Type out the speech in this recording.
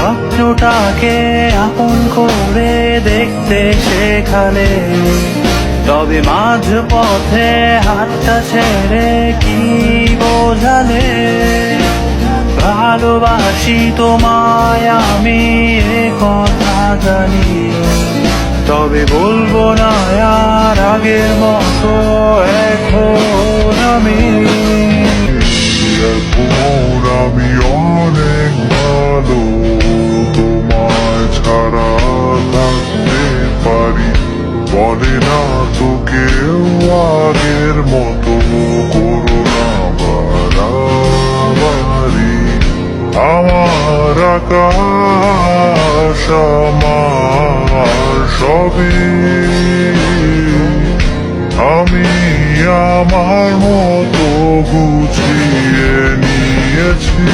স্বপ্নটাকে আপন করে দেখতে শেখালে, তবে মাঝ পথে হাতটা ছেড়ে কি বোঝালে। ভালোবাসি তোমায় আমি এ কথা জানি, তবে বলবো না আর আগের মতো এখন আমি। এখন আমি অনেক ভালো, তোমায় ছাড়া থাকতে পারি। বলে না তো কেউ আগের মতো করো না বাড়াবাড়ি। আমার আকাশ আমার সবই, আমি আমার মতো গুছিয়ে নিয়েছি।